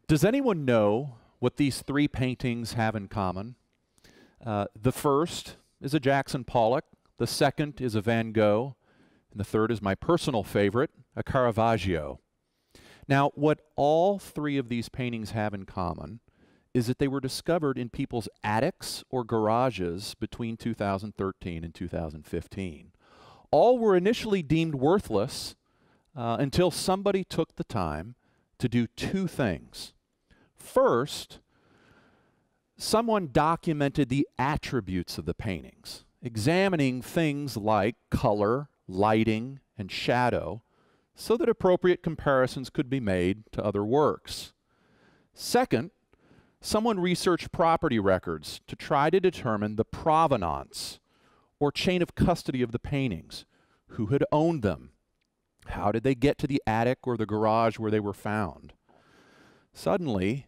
Does anyone know what these three paintings have in common? The first is a Jackson Pollock, the second is a Van Gogh, and the third is my personal favorite, a Caravaggio. Now, what all three of these paintings have in common is that they were discovered in people's attics or garages between 2013 and 2015. All were initially deemed worthless until somebody took the time to do two things. First, someone documented the attributes of the paintings, examining things like color, lighting, and shadow, so that appropriate comparisons could be made to other works. Second, someone researched property records to try to determine the provenance or chain of custody of the paintings. Who had owned them? How did they get to the attic or the garage where they were found? Suddenly,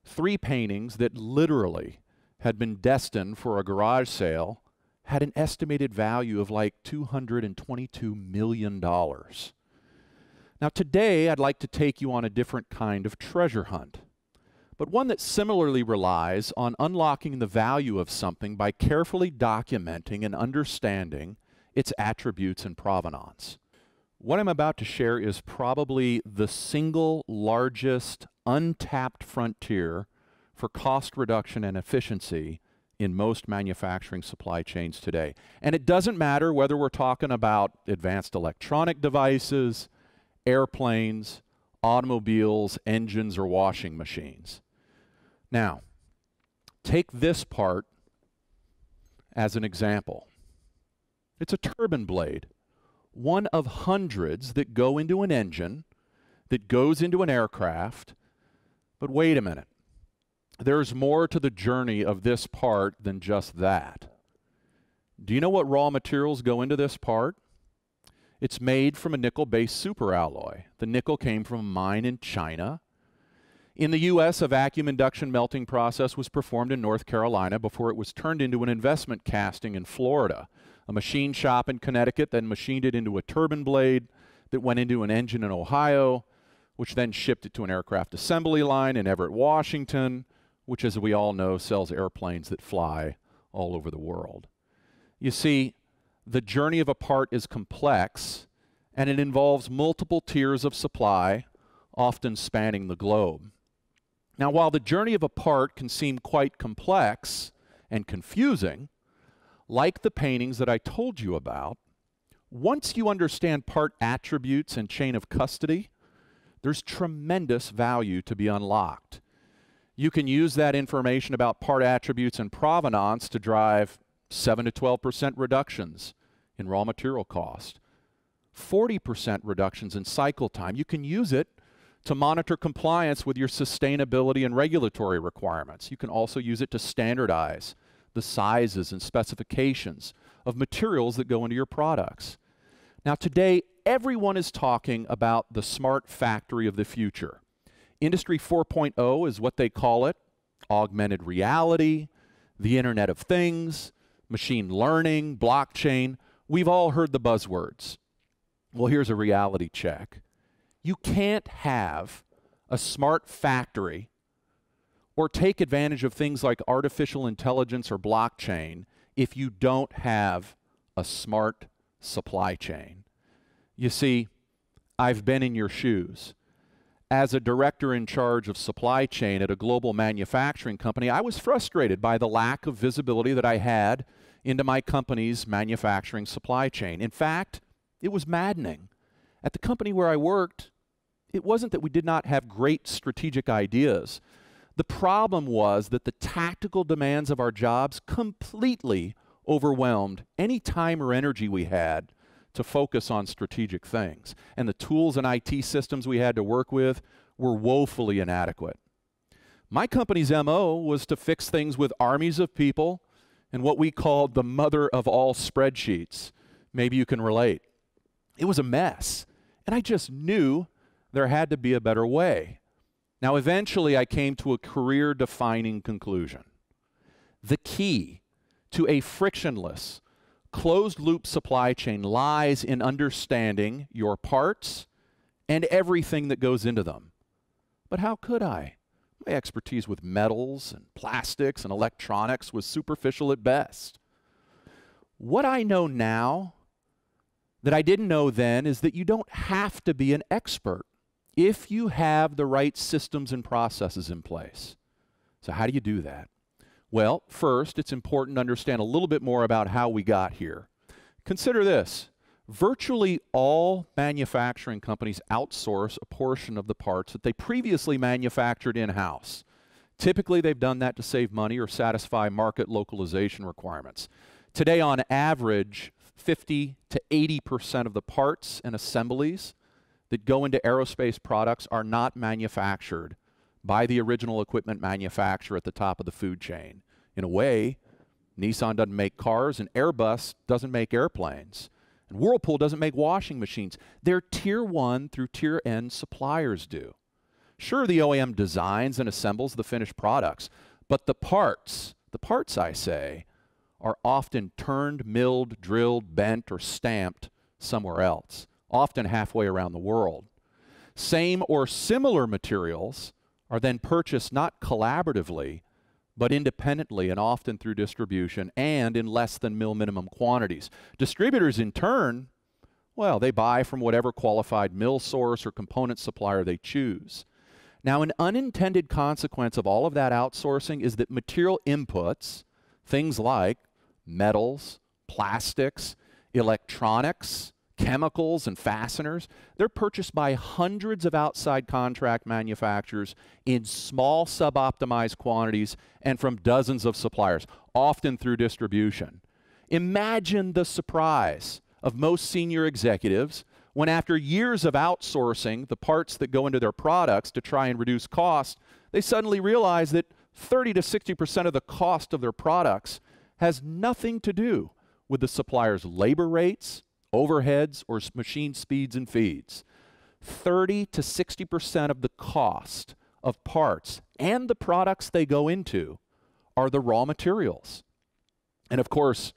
three paintings that literally had been destined for a garage sale had an estimated value of like $222 million. Now today, I'd like to take you on a different kind of treasure hunt, but one that similarly relies on unlocking the value of something by carefully documenting and understanding its attributes and provenance. What I'm about to share is probably the single largest untapped frontier for cost reduction and efficiency in most manufacturing supply chains today. And it doesn't matter whether we're talking about advanced electronic devices, airplanes, automobiles, engines, or washing machines. Now, take this part as an example. It's a turbine blade, one of hundreds that go into an engine, that goes into an aircraft. But wait a minute. There's more to the journey of this part than just that. Do you know what raw materials go into this part? It's made from a nickel-based superalloy. The nickel came from a mine in China. In the US, a vacuum induction melting process was performed in North Carolina before it was turned into an investment casting in Florida. A machine shop in Connecticut then machined it into a turbine blade that went into an engine in Ohio, which then shipped it to an aircraft assembly line in Everett, Washington, which, as we all know, sells airplanes that fly all over the world. You see, the journey of a part is complex, and it involves multiple tiers of supply, often spanning the globe. Now, while the journey of a part can seem quite complex and confusing, like the paintings that I told you about, once you understand part attributes and chain of custody, there's tremendous value to be unlocked. You can use that information about part attributes and provenance to drive 7 to 12% reductions in raw material cost, 40% reductions in cycle time. You can use it to monitor compliance with your sustainability and regulatory requirements. You can also use it to standardize the sizes and specifications of materials that go into your products. Now today, everyone is talking about the smart factory of the future. Industry 4.0 is what they call it, augmented reality, the Internet of Things, machine learning, blockchain. We've all heard the buzzwords. Well, here's a reality check. You can't have a smart factory or take advantage of things like artificial intelligence or blockchain if you don't have a smart supply chain. You see, I've been in your shoes. As a director in charge of supply chain at a global manufacturing company, I was frustrated by the lack of visibility that I had into my company's manufacturing supply chain. In fact, it was maddening. At the company where I worked, it wasn't that we did not have great strategic ideas. The problem was that the tactical demands of our jobs completely overwhelmed any time or energy we had to focus on strategic things. And the tools and IT systems we had to work with were woefully inadequate. My company's MO was to fix things with armies of people and what we called the mother of all spreadsheets. Maybe you can relate. It was a mess, and I just knew there had to be a better way. Now, eventually, I came to a career-defining conclusion. The key to a frictionless, closed-loop supply chain lies in understanding your parts and everything that goes into them. But how could I? My expertise with metals and plastics and electronics was superficial at best. What I know now that I didn't know then is that you don't have to be an expert if you have the right systems and processes in place. So how do you do that? Well, first, it's important to understand a little bit more about how we got here. Consider this. Virtually all manufacturing companies outsource a portion of the parts that they previously manufactured in-house. Typically, they've done that to save money or satisfy market localization requirements. Today, on average, 50 to 80% of the parts and assemblies that go into aerospace products are not manufactured by the original equipment manufacturer at the top of the food chain. In a way, Nissan doesn't make cars and Airbus doesn't make airplanes. And Whirlpool doesn't make washing machines. Their Tier 1 through Tier N suppliers do. Sure, the OEM designs and assembles the finished products, but the parts I say, are often turned, milled, drilled, bent, or stamped somewhere else, often halfway around the world. Same or similar materials are then purchased not collaboratively, but independently and often through distribution and in less than mill minimum quantities. Distributors in turn, well, they buy from whatever qualified mill source or component supplier they choose. Now, an unintended consequence of all of that outsourcing is that material inputs, things like metals, plastics, electronics, chemicals, and fasteners, they're purchased by hundreds of outside contract manufacturers in small sub-optimized quantities and from dozens of suppliers, often through distribution. Imagine the surprise of most senior executives when, after years of outsourcing the parts that go into their products to try and reduce cost, they suddenly realize that 30 to 60% of the cost of their products has nothing to do with the supplier's labor rates, overheads, or machine speeds and feeds. 30 to 60% of the cost of parts and the products they go into are the raw materials. And of course,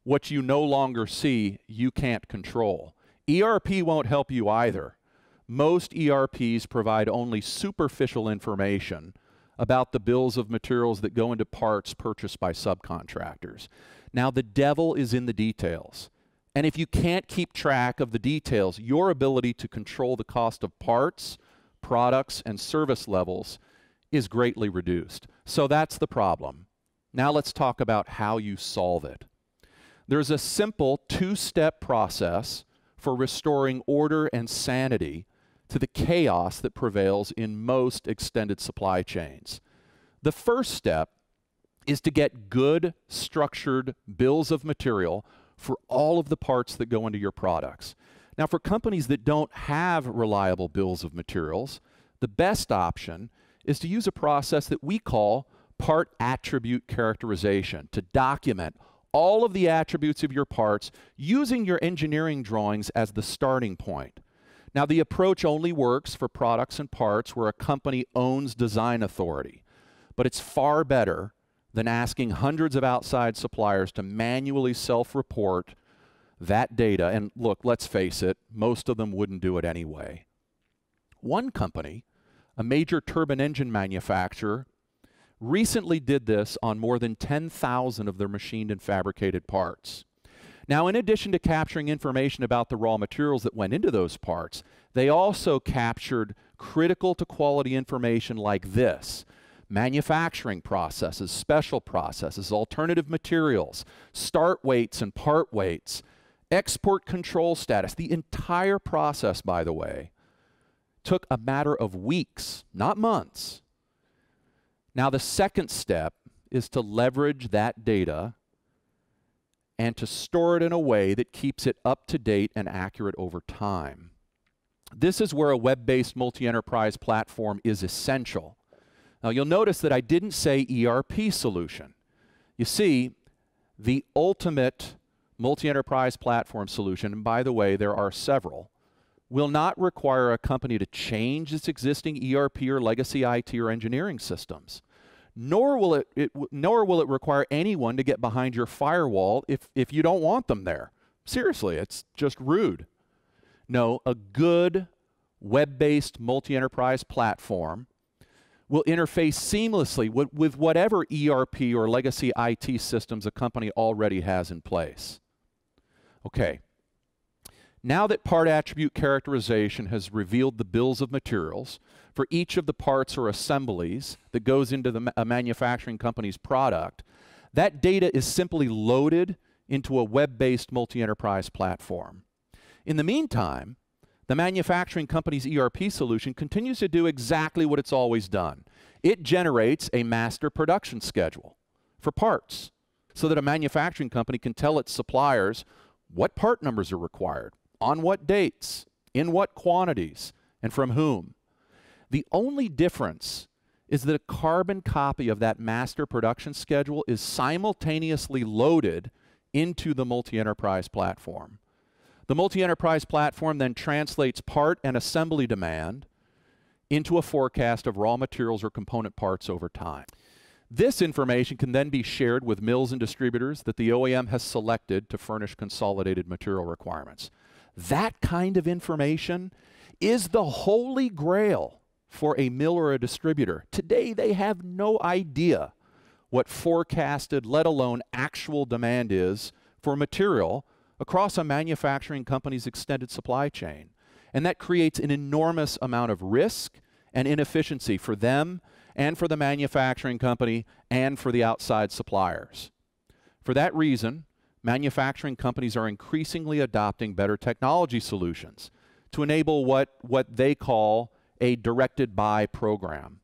what you no longer see, you can't control. ERP won't help you either. Most ERPs provide only superficial information about the bills of materials that go into parts purchased by subcontractors. Now, the devil is in the details. And if you can't keep track of the details, your ability to control the cost of parts, products, and service levels is greatly reduced. So that's the problem. Now let's talk about how you solve it. There's a simple two-step process for restoring order and sanity to the chaos that prevails in most extended supply chains. The first step is to get good, structured bills of material for all of the parts that go into your products. Now, for companies that don't have reliable bills of materials, the best option is to use a process that we call part attribute characterization to document all of the attributes of your parts using your engineering drawings as the starting point. Now, the approach only works for products and parts where a company owns design authority, but it's far better than asking hundreds of outside suppliers to manually self-report that data. And look, let's face it, most of them wouldn't do it anyway. One company, a major turbine engine manufacturer, recently did this on more than 10,000 of their machined and fabricated parts. Now, in addition to capturing information about the raw materials that went into those parts, they also captured critical to quality information like this: manufacturing processes, special processes, alternative materials, start weights and part weights, export control status. The entire process, by the way, took a matter of weeks, not months. Now, the second step is to leverage that data and to store it in a way that keeps it up to date and accurate over time. This is where a web-based multi-enterprise platform is essential. Now, you'll notice that I didn't say ERP solution. You see, the ultimate multi-enterprise platform solution, and by the way, there are several, will not require a company to change its existing ERP or legacy IT or engineering systems. Nor will it require anyone to get behind your firewall if you don't want them there. Seriously, it's just rude. No, a good web-based multi-enterprise platform will interface seamlessly with whatever ERP or legacy IT systems a company already has in place. Okay, now that part attribute characterization has revealed the bills of materials for each of the parts or assemblies that goes into a manufacturing company's product, that data is simply loaded into a web-based multi-enterprise platform. In the meantime, the manufacturing company's ERP solution continues to do exactly what it's always done. It generates a master production schedule for parts so that a manufacturing company can tell its suppliers what part numbers are required, on what dates, in what quantities, and from whom. The only difference is that a carbon copy of that master production schedule is simultaneously loaded into the multi-enterprise platform. The multi-enterprise platform then translates part and assembly demand into a forecast of raw materials or component parts over time. This information can then be shared with mills and distributors that the OEM has selected to furnish consolidated material requirements. That kind of information is the holy grail for a mill or a distributor. Today, they have no idea what forecasted, let alone actual demand is for material across a manufacturing company's extended supply chain. And that creates an enormous amount of risk and inefficiency for them and for the manufacturing company and for the outside suppliers. For that reason, manufacturing companies are increasingly adopting better technology solutions to enable what they call a directed buy program.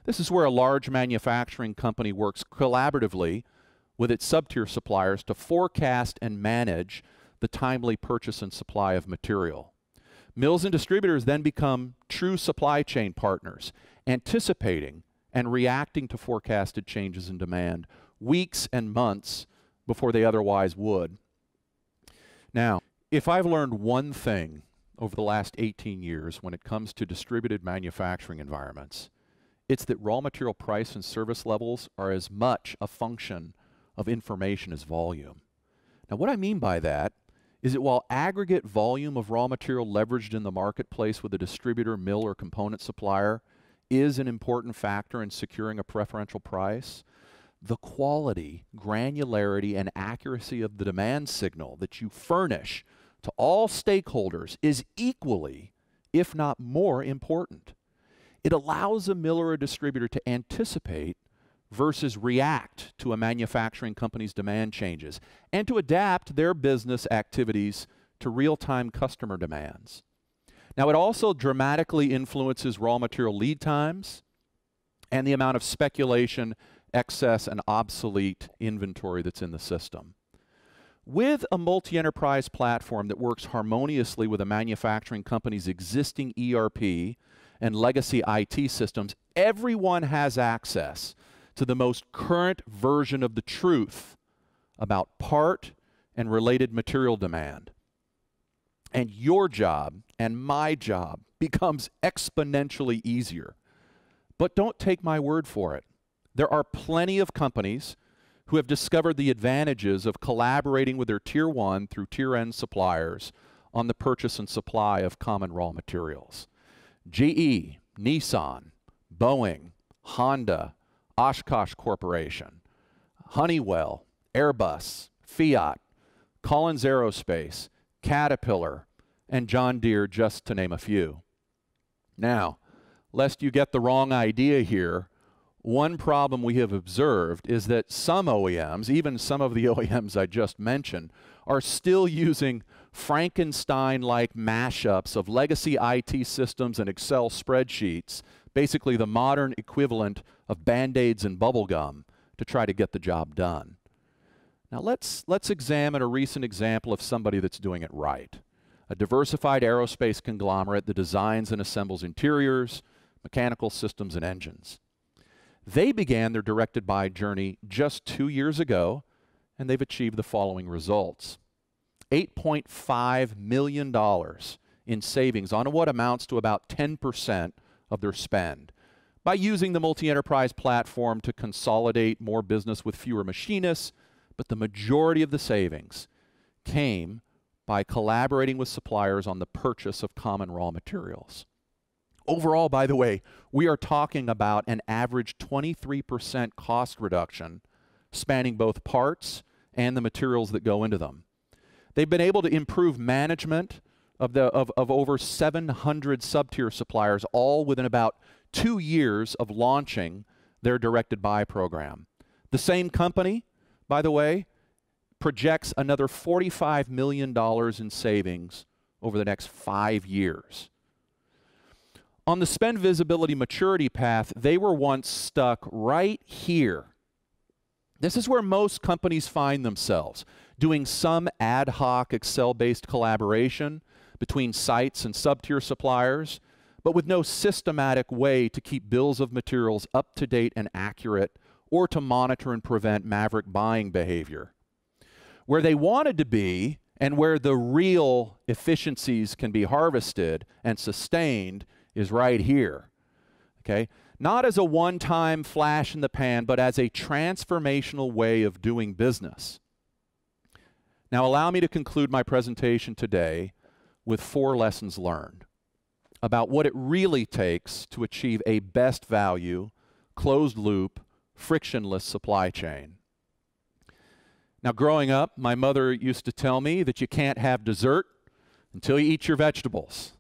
This is where a large manufacturing company works collaboratively with its sub-tier suppliers to forecast and manage the timely purchase and supply of material. Mills and distributors then become true supply chain partners, anticipating and reacting to forecasted changes in demand weeks and months before they otherwise would. Now, if I've learned one thing over the last 18 years when it comes to distributed manufacturing environments, it's that raw material price and service levels are as much a function of information as volume. Now, what I mean by that is that while aggregate volume of raw material leveraged in the marketplace with a distributor, mill, or component supplier is an important factor in securing a preferential price, the quality, granularity, and accuracy of the demand signal that you furnish to all stakeholders is equally, if not more, important. It allows a mill or a distributor to anticipate versus react to a manufacturing company's demand changes and to adapt their business activities to real-time customer demands. Now, it also dramatically influences raw material lead times and the amount of speculation, excess, and obsolete inventory that's in the system. With a multi-enterprise platform that works harmoniously with a manufacturing company's existing ERP and legacy IT systems, everyone has access to the most current version of the truth about part and related material demand. And your job and my job becomes exponentially easier. But don't take my word for it. There are plenty of companies who have discovered the advantages of collaborating with their Tier 1 through Tier N suppliers on the purchase and supply of common raw materials. GE, Nissan, Boeing, Honda, Oshkosh Corporation, Honeywell, Airbus, Fiat, Collins Aerospace, Caterpillar, and John Deere, just to name a few. Now, lest you get the wrong idea here, one problem we have observed is that some OEMs, even some of the OEMs I just mentioned, are still using Frankenstein-like mashups of legacy IT systems and Excel spreadsheets, basically the modern equivalent of Band-Aids and bubble gum, to try to get the job done. Now let's examine a recent example of somebody that's doing it right. A diversified aerospace conglomerate that designs and assembles interiors, mechanical systems, and engines. They began their directed buy journey just 2 years ago, and they've achieved the following results. $8.5 million in savings on what amounts to about 10% of their spend by using the multi-enterprise platform to consolidate more business with fewer machinists, but the majority of the savings came by collaborating with suppliers on the purchase of common raw materials. Overall, by the way, we are talking about an average 23% cost reduction spanning both parts and the materials that go into them. They've been able to improve management of over 700 sub-tier suppliers, all within about 2 years of launching their directed buy program. The same company, by the way, projects another $45 million in savings over the next 5 years. On the spend visibility maturity path, they were once stuck right here. This is where most companies find themselves, doing some ad hoc Excel-based collaboration between sites and sub-tier suppliers, but with no systematic way to keep bills of materials up to date and accurate, or to monitor and prevent maverick buying behavior. Where they wanted to be, and where the real efficiencies can be harvested and sustained, is right here, okay? Not as a one-time flash in the pan, but as a transformational way of doing business. Now allow me to conclude my presentation today with 4 lessons learned about what it really takes to achieve a best value, closed loop, frictionless supply chain. Now growing up, my mother used to tell me that you can't have dessert until you eat your vegetables.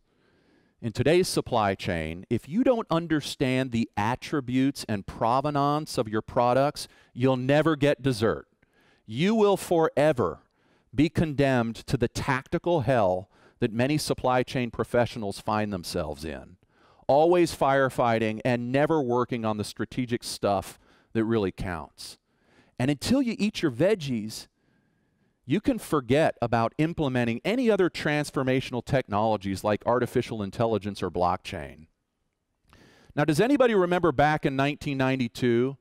In today's supply chain, if you don't understand the attributes and provenance of your products, you'll never get dessert. You will forever be condemned to the tactical hell that many supply chain professionals find themselves in. Always firefighting and never working on the strategic stuff that really counts. And until you eat your veggies, you can forget about implementing any other transformational technologies like artificial intelligence or blockchain. Now, does anybody remember back in 1992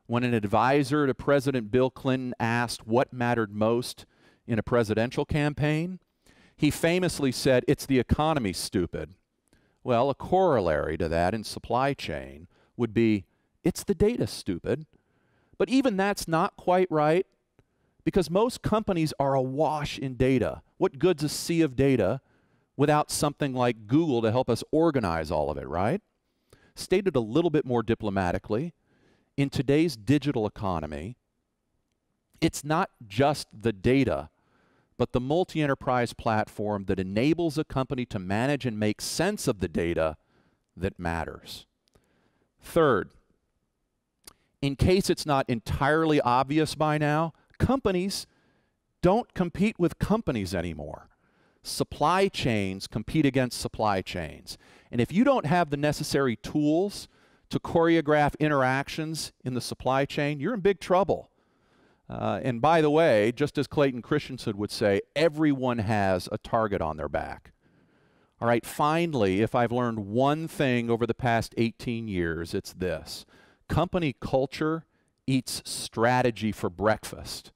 when an advisor to President Bill Clinton asked what mattered most in a presidential campaign? He famously said, "It's the economy, stupid." Well, a corollary to that in supply chain would be, "It's the data, stupid." But even that's not quite right, because most companies are awash in data. What good's a sea of data without something like Google to help us organize all of it, right? Stated a little bit more diplomatically, in today's digital economy, it's not just the data, but the multi-enterprise platform that enables a company to manage and make sense of the data that matters. Third, in case it's not entirely obvious by now, companies don't compete with companies anymore. Supply chains compete against supply chains. And if you don't have the necessary tools to choreograph interactions in the supply chain, you're in big trouble. And by the way, just as Clayton Christensen would say, everyone has a target on their back. All right, finally, if I've learned one thing over the past 18 years, it's this. Company culture eats strategy for breakfast.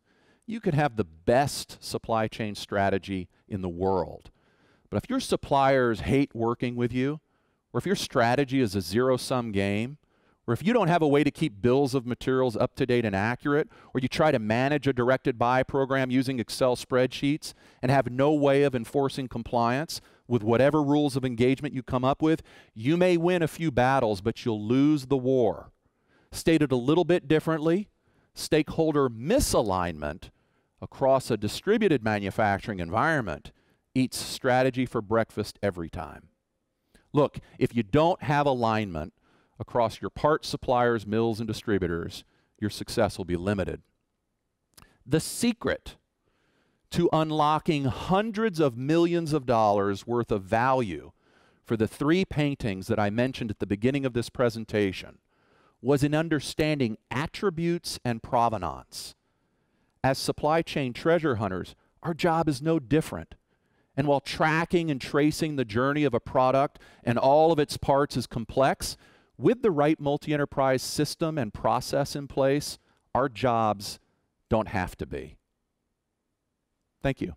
You could have the best supply chain strategy in the world, but if your suppliers hate working with you, or if your strategy is a zero-sum game, or if you don't have a way to keep bills of materials up to date and accurate, or you try to manage a directed buy program using Excel spreadsheets and have no way of enforcing compliance with whatever rules of engagement you come up with, you may win a few battles, but you'll lose the war. Stated a little bit differently, stakeholder misalignment across a distributed manufacturing environment eats strategy for breakfast every time. Look, if you don't have alignment across your parts suppliers, mills, and distributors, your success will be limited. The secret to unlocking hundreds of millions of dollars worth of value for the 3 paintings that I mentioned at the beginning of this presentation was in understanding attributes and provenance. As supply chain treasure hunters, our job is no different. And while tracking and tracing the journey of a product and all of its parts is complex, with the right multi-enterprise system and process in place, our jobs don't have to be. Thank you.